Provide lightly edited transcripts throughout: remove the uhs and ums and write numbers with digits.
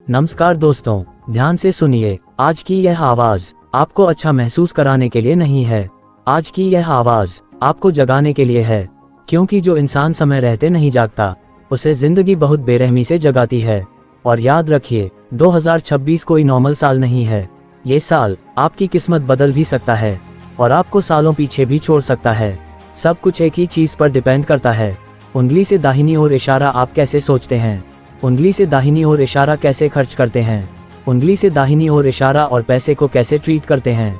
नमस्कार दोस्तों, ध्यान से सुनिए। आज की यह आवाज आपको अच्छा महसूस कराने के लिए नहीं है। आज की यह आवाज आपको जगाने के लिए है, क्योंकि जो इंसान समय रहते नहीं जागता, उसे जिंदगी बहुत बेरहमी से जगाती है। और याद रखिए, 2026 कोई नॉर्मल साल नहीं है। ये साल आपकी किस्मत बदल भी सकता है और आपको सालों पीछे भी छोड़ सकता है। सब कुछ एक ही चीज पर डिपेंड करता है। उंगली से दाहिनी ओर इशारा आप कैसे सोचते हैं, उंगली से दाहिनी ओर इशारा कैसे खर्च करते हैं, उंगली से दाहिनी ओर इशारा और पैसे को कैसे ट्रीट करते हैं।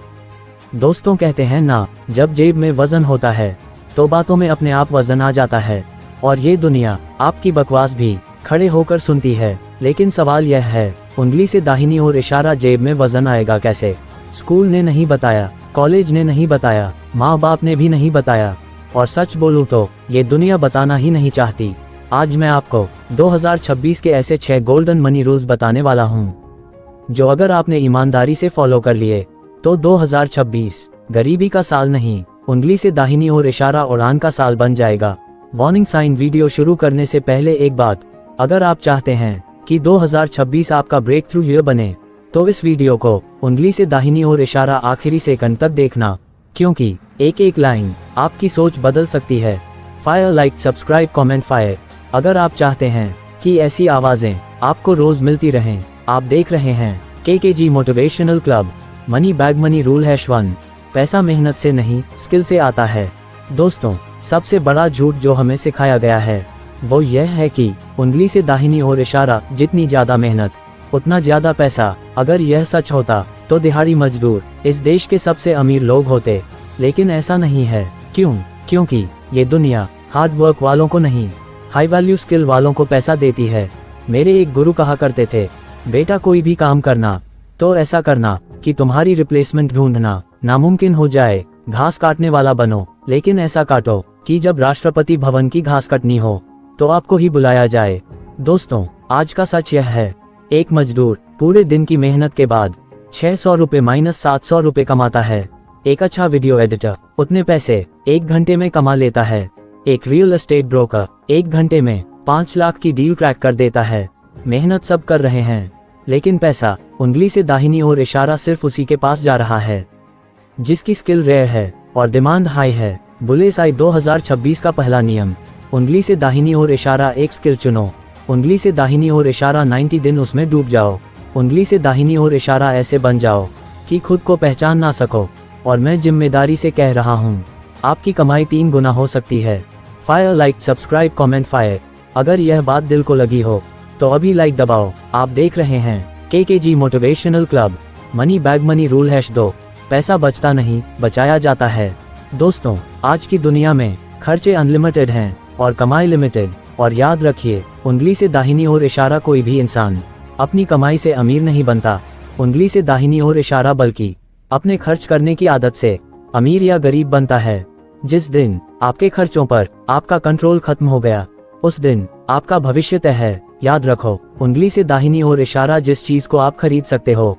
दोस्तों कहते हैं ना, जब जेब में वजन होता है तो बातों में अपने आप वजन आ जाता है। और ये दुनिया आपकी बकवास भी खड़े होकर सुनती है। लेकिन सवाल यह है, उंगली से दाहिनी ओर इशारा जेब में वजन आएगा कैसे? स्कूल ने नहीं बताया, कॉलेज ने नहीं बताया, माँ बाप ने भी नहीं बताया, और सच बोलूं तो ये दुनिया बताना ही नहीं चाहती। आज मैं आपको 2026 के ऐसे 6 गोल्डन मनी रूल्स बताने वाला हूँ, जो अगर आपने ईमानदारी से फॉलो कर लिए तो 2026 गरीबी का साल नहीं, उंगली से दाहिनी ओर इशारा उड़ान का साल बन जाएगा। Warning sign. वीडियो शुरू करने से पहले एक बात, अगर आप चाहते हैं कि 2026 आपका ब्रेक थ्रू ईयर बने, तो इस वीडियो को उंगली से दाहिनी ओर इशारा आखिरी सेकंड तक देखना, क्योंकि एक एक लाइन आपकी सोच बदल सकती है। Fire, like, subscribe, comment, fire. अगर आप चाहते हैं कि ऐसी आवाजें आपको रोज मिलती रहें, आप देख रहे हैं KKG motivational club. Money bag money rule #1। पैसा मेहनत से नहीं, स्किल से आता है। दोस्तों, सबसे बड़ा झूठ जो हमें सिखाया गया है वो यह है कि उंगली से दाहिनी ओर इशारा, जितनी ज्यादा मेहनत उतना ज्यादा पैसा। अगर यह सच होता तो दिहाड़ी मजदूर इस देश के सबसे अमीर लोग होते, लेकिन ऐसा नहीं है। क्यों? क्योंकि ये दुनिया हार्ड वर्क वालों को नहीं, हाई वैल्यू स्किल वालों को पैसा देती है। मेरे एक गुरु कहा करते थे, बेटा कोई भी काम करना तो ऐसा करना कि तुम्हारी रिप्लेसमेंट ढूंढना नामुमकिन हो जाए। घास काटने वाला बनो, लेकिन ऐसा काटो कि जब राष्ट्रपति भवन की घास कटनी हो तो आपको ही बुलाया जाए। दोस्तों, आज का सच यह है, एक मजदूर पूरे दिन की मेहनत के बाद 600 रुपए - 700 रुपए कमाता है। एक अच्छा वीडियो एडिटर उतने पैसे 1 घंटे में कमा लेता है। एक रियल एस्टेट ब्रोकर 1 घंटे में 5 लाख की डील क्रैक कर देता है। मेहनत सब कर रहे हैं, लेकिन पैसा उंगली से दाहिनी ओर इशारा सिर्फ उसी के पास जा रहा है जिसकी स्किल रेयर है और डिमांड हाई है। बुलेसाई 2026 का पहला नियम, उंगली से दाहिनी ओर इशारा एक स्किल चुनो। उंगली से दाहिनी ओर इशारा 90 दिन उसमें डूब जाओ। उंगली से दाहिनी ओर इशारा ऐसे बन जाओ कि खुद को पहचान ना सको। और मैं जिम्मेदारी से कह रहा हूँ, आपकी कमाई 3 गुना हो सकती है। Fire, like, subscribe, comment, fire. अगर यह बात दिल को लगी हो तो अभी लाइक दबाओ। आप देख रहे हैं KKG motivational club. Money bag money rule #2। पैसा बचता नहीं, बचाया जाता है। दोस्तों, आज की दुनिया में खर्चे अनलिमिटेड हैं और कमाई लिमिटेड। और याद रखिए, उंगली से दाहिनी ओर इशारा कोई भी इंसान अपनी कमाई से अमीर नहीं बनता। उंगली से दाहिनी ओर इशारा बल्कि अपने खर्च करने की आदत से अमीर या गरीब बनता है। जिस दिन आपके खर्चों पर आपका कंट्रोल खत्म हो गया, उस दिन आपका भविष्य तय है। याद रखो, उंगली से दाहिनी ओर इशारा जिस चीज को आप खरीद सकते हो।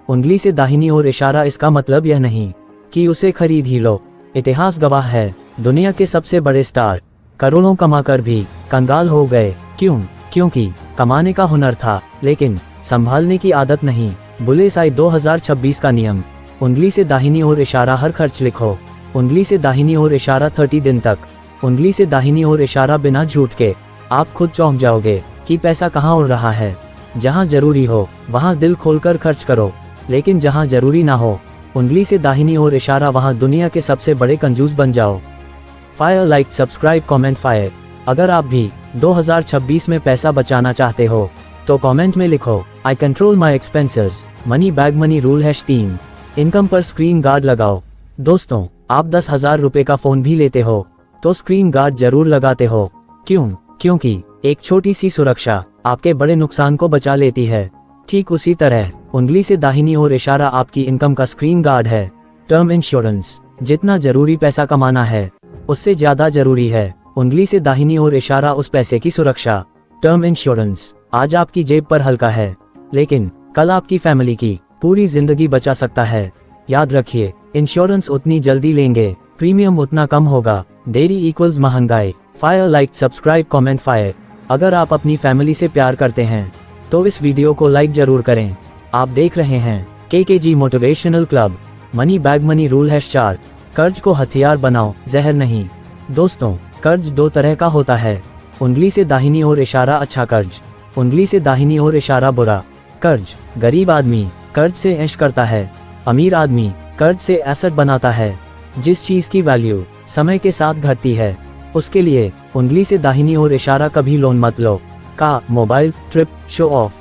उंगली से दाहिनी ओर इशारा इसका मतलब यह नहीं कि उसे खरीद ही लो। इतिहास गवाह है, दुनिया के सबसे बड़े स्टार करोड़ों कमाकर भी कंगाल हो गए। क्यों? क्योंकि कमाने का हुनर था, लेकिन संभालने की आदत नहीं। बुलेसाई 2026 का नियम, उंगली से दाहिनी ओर इशारा हर खर्च लिखो। उंगली से दाहिनी ओर इशारा 30 दिन तक। उंगली से दाहिनी ओर इशारा बिना झूठ के। आप खुद चौंक जाओगे कि पैसा कहाँ उड़ रहा है। जहाँ जरूरी हो वहाँ दिल खोलकर खर्च करो, लेकिन जहाँ जरूरी ना हो, उंगली से दाहिनी ओर इशारा वहाँ दुनिया के सबसे बड़े कंजूस बन जाओ। Fire, like, subscribe, comment, fire. अगर आप भी 2026 में पैसा बचाना चाहते हो तो कमेंट में लिखो, आई control my expenses. Money bag money rule #3। Income पर स्क्रीन गार्ड लगाओ। दोस्तों, आप 10,000 रुपए का फोन भी लेते हो तो स्क्रीन गार्ड जरूर लगाते हो। क्यों? क्योंकि एक छोटी सी सुरक्षा आपके बड़े नुकसान को बचा लेती है। ठीक उसी तरह उंगली से दाहिनी ओर इशारा आपकी इनकम का स्क्रीन गार्ड है। टर्म इंश्योरेंस, जितना जरूरी पैसा कमाना है उससे ज्यादा जरूरी है उंगली से दाहिनी ओर इशारा उस पैसे की सुरक्षा। टर्म इंश्योरेंस आज आपकी जेब पर हल्का है, लेकिन कल आपकी फैमिली की पूरी जिंदगी बचा सकता है। याद रखिए, इंश्योरेंस उतनी जल्दी लेंगे, प्रीमियम उतना कम होगा। देरी इक्वल्स महंगाई। Fire, like, subscribe, comment, fire. अगर आप अपनी फैमिली से प्यार करते हैं तो इस वीडियो को लाइक जरूर करें। आप देख रहे हैं KKG motivational club. Money bag money rule #4। कर्ज को हथियार बनाओ, जहर नहीं। दोस्तों, कर्ज दो तरह का होता है। उंगली से दाहिनी ओर इशारा अच्छा कर्ज, उंगली से दाहिनी ओर इशारा बुरा कर्ज। गरीब आदमी कर्ज से ऐश करता है, अमीर आदमी कर्ज से एसेट बनाता है। जिस चीज की वैल्यू समय के साथ घटती है, उसके लिए उंगली से दाहिनी ओर इशारा कभी लोन मत लो। का मोबाइल, ट्रिप, शो ऑफ,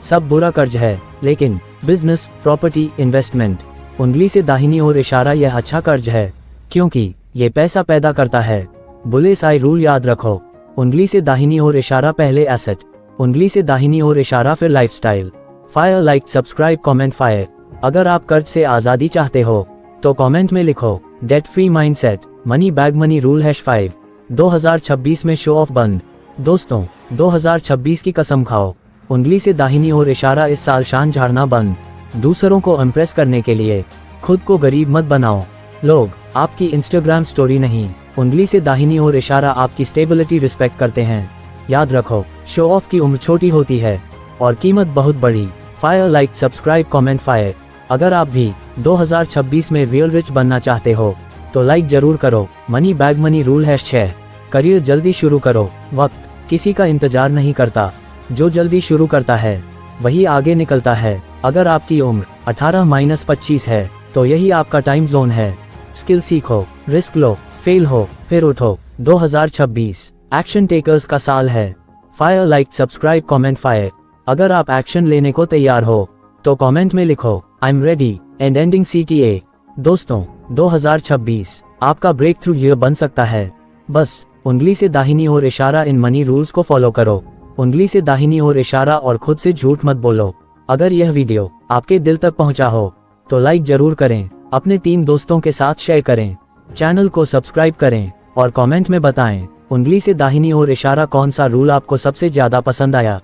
सब बुरा कर्ज है। लेकिन बिजनेस, प्रॉपर्टी, इन्वेस्टमेंट, उंगली से दाहिनी ओर इशारा यह अच्छा कर्ज है, क्योंकि ये पैसा पैदा करता है। बुलेस आई रूल याद रखो। उंगली से दाहिनी ओर इशारा पहले एसेट, उंगली से दाहिनी ओर इशारा फिर lifestyle. Fire, like, subscribe, comment, fire. अगर आप कर्ज से आज़ादी चाहते हो तो कमेंट में लिखो debt free mindset. Money bag money rule #5। 2026 में शो ऑफ बंद। दोस्तों, 2026 की कसम खाओ, उंगली से दाहिनी ओर इशारा इस साल शान झाड़ना बंद। दूसरों को इम्प्रेस करने के लिए खुद को गरीब मत बनाओ। लोग आपकी इंस्टाग्राम स्टोरी नहीं, उंगली से दाहिनी ओर इशारा आपकी स्टेबिलिटी रिस्पेक्ट करते हैं। याद रखो, शो ऑफ की उम्र छोटी होती है और कीमत बहुत बड़ी। Fire, like, subscribe, comment, fire. अगर आप भी 2026 में रियल रिच बनना चाहते हो तो लाइक जरूर करो। Money bag money rule #6। Career जल्दी शुरू करो। वक्त किसी का इंतजार नहीं करता, जो जल्दी शुरू करता है वही आगे निकलता है। अगर आपकी उम्र 18-25 है तो यही आपका टाइम जोन है। स्किल सीखो, रिस्क लो, फेल हो फिर उठो। 2026 एक्शन टेकर्स का साल है। Fire, like, subscribe, comment, fire. अगर आप एक्शन लेने को तैयार हो तो कमेंट में लिखो I am ready and ending CTA। दोस्तों, 2026 आपका ब्रेक थ्रू ईयर बन सकता है। बस उंगली से दाहिनी ओर इशारा इन मनी रूल्स को फॉलो करो। उंगली से दाहिनी ओर इशारा और खुद से झूठ मत बोलो। अगर यह वीडियो आपके दिल तक पहुंचा हो तो लाइक जरूर करें, अपने 3 दोस्तों के साथ शेयर करें, चैनल को सब्सक्राइब करें और कमेंट में बताएं उंगली से दाहिनी ओर इशारा कौन सा रूल आपको सबसे ज्यादा पसंद आया।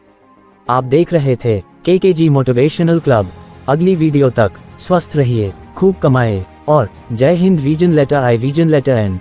आप देख रहे थे KKG मोटिवेशनल क्लब। अगली वीडियो तक स्वस्थ रहिए, खूब कमाए और Jai Hind. Reason letter I, reason letter N।